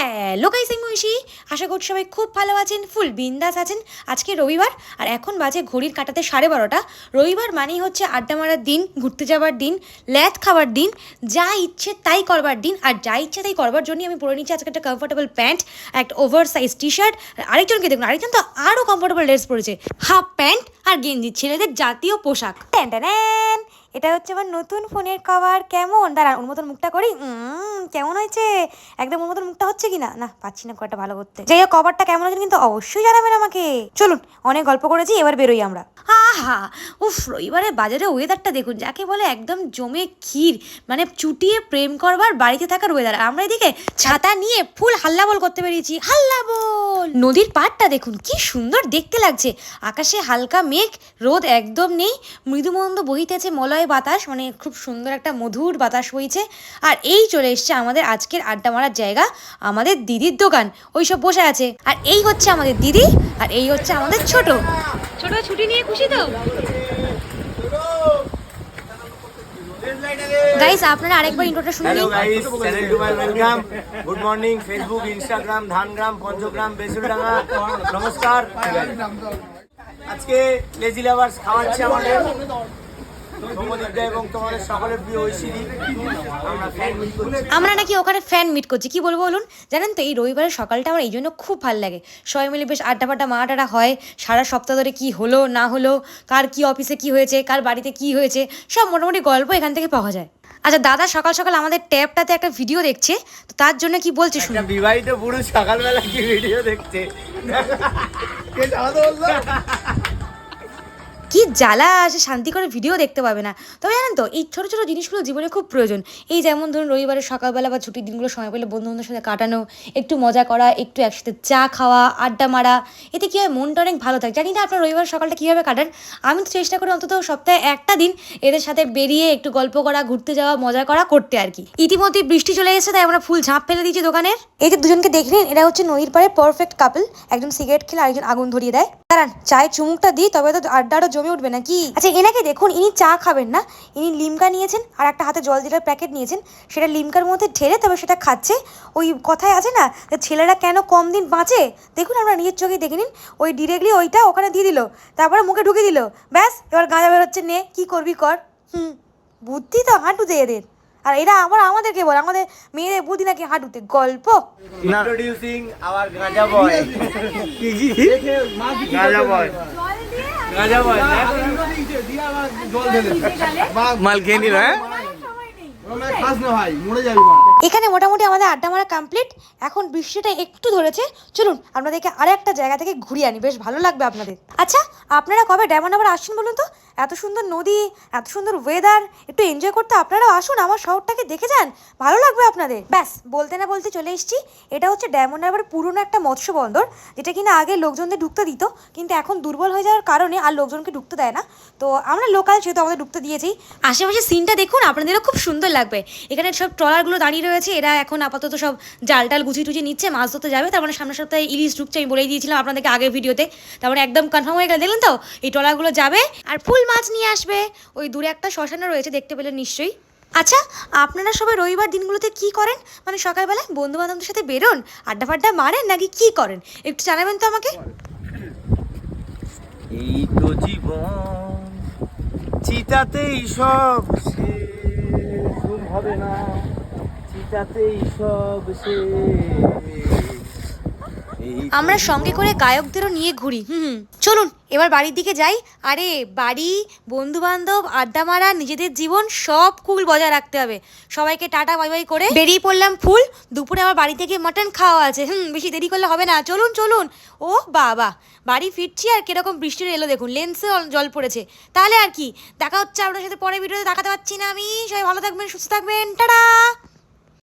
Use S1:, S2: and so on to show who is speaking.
S1: Hello guys, আমি ঐশী। আশা করছি সবাই খুব ভালো আছেন, ফুল বিন্দাস আছেন। আজকে রবিবার আর এখন বাজে ঘড়ির কাঁটাতে 12:30। রবিবার মানেই হচ্ছে আড্ডা মারার দিন, ঘুরতে যাওয়ার দিন, ল্যাদ খাওয়ার দিন, যা ইচ্ছে তাই করবার দিন। আর যা ইচ্ছে তাই করবার জন্যই আমি পরে নিচ্ছি আজকে একটা কমফোর্টেবল প্যান্ট, একটা ওভার সাইজ টি শার্ট। আর আরেকজনকে দেখুন, আরেকজন তো আরও কমফোর্টেবল ড্রেস পরেছে, হাফ প্যান্ট আর গেঞ্জি, ছেলেদের জাতীয় পোশাক। ট্যান, এটা হচ্ছে আমার নতুন ফোনের কভার। কেমন, দাঁড়ান ওর মতন মুখটা করি। কেমন হয়েছে? একদম ওর মতন মুখটা হচ্ছে কিনা, না পাচ্ছি না কয়টা ভালো করতে। যাই হোক, কভারটা কেমন হয়েছে কিন্তু অবশ্যই জানাবেন আমাকে। চলুন, অনেক গল্প করেছি, এবার বেরোই আমরা। আহা উফ, রবিবারে বাজারে ওয়েদারটা দেখুন, যাকে বলে একদম জমে ক্ষীর, মানে চুটিয়ে প্রেম করবার বাড়িতে থাকার ওয়েদার। আমরা এদিকে ছাতা নিয়ে ফুল হাল্লাবোল করতে বেরিয়েছি। হাল্লাবোল! নদীর পাড়টা দেখুন কি সুন্দর দেখতে লাগছে। আকাশে হালকা মেঘ, রোদ একদম নেই, মৃদুমন্দ বহিতেছে মলয় বাতাস, মানে খুব সুন্দর একটা মধুর বাতাস বইছে। আর এই চলে এসছে আমাদের আজকের আড্ডা মারার জায়গা, আমাদের দিদির দোকান। ওইসব বসে আছে। আর এই হচ্ছে আমাদের দিদি, আর এই হচ্ছে আমাদের ছোট ছোট। ছুটি নিয়ে খুশি তো গাইস? আপনারা আরেকবার ইন্ট্রোটা শুনুন।
S2: Hello guys, channel to my welcome. Good morning Facebook, Instagram, Dhangram, Panchagram, Besurdanga. নমস্কার। আজকে লেজি লাভার্স খাওয়াচ্ছে আমাদের সৌম্যদীপদা এবং তোমাদের সকলের প্রিয় ঐশীদি।
S1: আমরা নাকি ওখানে ফ্যান মিট করছি, কি বলবো বলুন। জানেন তো, এই রবিবারের সকালটা আমার এই জন্য খুব ভালো লাগে। সবাই মিলে বেশ আড্ডা ফাড্ডা মারাটা হয়, সারা সপ্তাহ ধরে কি হলো না হলো, কার কি অফিসে কি হয়েছে, কার বাড়িতে কি হয়েছে, সব মোটামুটি গল্প এখান থেকে পাওয়া যায়। আচ্ছা দাদা সকাল সকাল আমাদের ট্যাবটাতে একটা ভিডিও দেখছে, তো তার জন্য কি বলছে শুনুন।
S2: বিবাহিত পুরুষ সকালবেলা কি ভিডিও দেখছে?
S1: কি জ্বালা, সে শান্তি করে ভিডিও দেখতে পাবে না। তবে জানেন তো, এই ছোটো ছোটো জিনিসগুলো জীবনে খুব প্রয়োজন। এই যেমন ধরুন রবিবারের সকালবেলা বা ছুটির দিনগুলো সময় পেলে বন্ধু বান্ধবের সাথে কাটানো, একটু মজা করা, একটু একসাথে চা খাওয়া, আড্ডা মারা, এতে কী হয় মনটা অনেক ভালো থাকে। জানি না আপনার রবিবার সকালটা কীভাবে কাটান। আমি তো চেষ্টা করি অন্তত সপ্তাহে একটা দিন এদের সাথে বেরিয়ে একটু গল্প করা, ঘুরতে যাওয়া, মজা করা করতে আর কি। ইতিমধ্যে বৃষ্টি চলে এসেছে, তাই আমরা ফুল ঝাঁপ ফেলে দিয়েছি দোকানের। এই যে দুজনকে দেখে নিন, এরা হচ্ছে নদীর পাড়ে পারফেক্ট কাপল। একজন সিগারেট খেলে আরেকজন আগুন ধরিয়ে দেয়। দাঁড়ান চায়ের চুমুকটা দিই, তবে তো আড্ডাটা জমে উঠবে নাকি। আচ্ছা এনাকে দেখুন, ইনি চা খাবেন না, ইনি লিমকা নিয়েছেন আর একটা হাতে জল জিরার প্যাকেট নিয়েছেন, সেটা লিমকার মধ্যে ঢেলে তবে সেটা খাচ্ছে। ওই কথায় আছে না, ছেলেরা কেন কম দিন বাঁচে, দেখুন আমরা নিজের চোখেই দেখে নিন। ওই ডিরেক্টলি ওইটা ওখানে দিয়ে দিল, তারপরে মুখে ঢুকে দিল, ব্যাস এবার গাঁজা বেরোচ্ছে, নে কি করবি কর। বুদ্ধি তো হাঁটুতে এদের। আর এরা আবার আমাদেরকে বলে আমাদের মেয়েদের বুদ্ধি নাকি হাঁটুতে। গল্প।
S2: ইন্ট্রোডিউসিং আওয়ার গাঁজা বয়। গাঁজা বয়, গাঁজা বয় মাল খেয়ে নিল। হ্যাঁ,
S1: এখানে মোটামুটি আমাদের আড্ডা মারা কমপ্লিট। এখন বৃষ্টিটা একটু ধরেছে, চলুন আপনাদেরকে আর একটা জায়গা থেকে ঘুরিয়ে আনি, বেশ ভালো লাগবে আপনাদের। আচ্ছা আপনারা কবে ডায়মন্ড আবার আসছেন বলুন তো? এত সুন্দর নদী, এত সুন্দর ওয়েদার, একটু এনজয় করতে আপনারাও আসুন, আমার শহরটাকে দেখে যান, ভালো লাগবে আপনাদের। ব্যাস বলতে না বলতে চলে এসেছি। এটা হচ্ছে ডায়মন্ড হারবার পুরনো একটা মৎস্য বন্দর, যেটা কিনা আগে লোকজনদের ঢুকতে দিত, কিন্তু এখন দুর্বল হয়ে যাওয়ার কারণে আর লোকজনকে ঢুকতে দেয় না। তো আমরা লোকাল, সেহেতু আমাদের ঢুকতে দিয়েছি। আশেপাশে সিনটা দেখুন, আপনাদেরও খুব সুন্দর লাগবে। এখানে সব ট্রলারগুলো দাঁড়িয়ে রয়েছে, এরা এখন আপাতত সব জাল টাল গুছিয়ে টুচিয়ে নিচ্ছে, মাছ ধরতে যাবে। তার মানে সামনের সপ্তাহে ইলিশ ঢুকছে, আমি বলেই দিয়েছিলাম আপনাদেরকে আগের ভিডিওতে। তার মানে একদম কনফার্ম হয়ে গেল, দেখলেন তো? এই ট্রলারগুলো যাবে আর ফুল মাছ নিয়ে আসবে। ওই দূরে একটা শ্মশানও রয়েছে, দেখতে পেলেন নিশ্চয়ই। আচ্ছা আপনারা সবাই রবিবার দিনগুলোতে কি করেন? মানে সকালবেলায় বন্ধু বান্ধবদের সাথে বেরোন, আড্ডা ফাড্ডা মারেন, নাকি কি করেন? একটু জানাবেন তো আমাকে।
S2: এই তো জীবন, চিতাতেই সব শেষ হবে না, চিতাতেই সব শেষ।
S1: আমরা সঙ্গে করে গায়কদেরও নিয়ে ঘুরি। চলুন এবার বাড়ির দিকে যাই। আরে বাড়ি, বন্ধু বান্ধব, আড্ডা মারা, নিজেদের জীবন সব কুল বজায় রাখতে হবে। সবাইকে টাটা বাই বাই করে বেরিয়ে পড়লাম ফুল। দুপুরে আবার বাড়িতে গিয়ে মাটন খাওয়া আছে, বেশি দেরি করলে হবে না। চলুন চলুন। ও বাবা, বাড়ি ফিরছি আর কিরকম বৃষ্টির এলো দেখুন, লেন্সে জল পড়েছে। তাহলে আর কি, দেখা হচ্ছে আপনার সাথে পরে ভিডিওতে। দেখাতে পারছি না আমি। সবাই ভালো থাকবেন, সুস্থ থাকবেন, টাটা।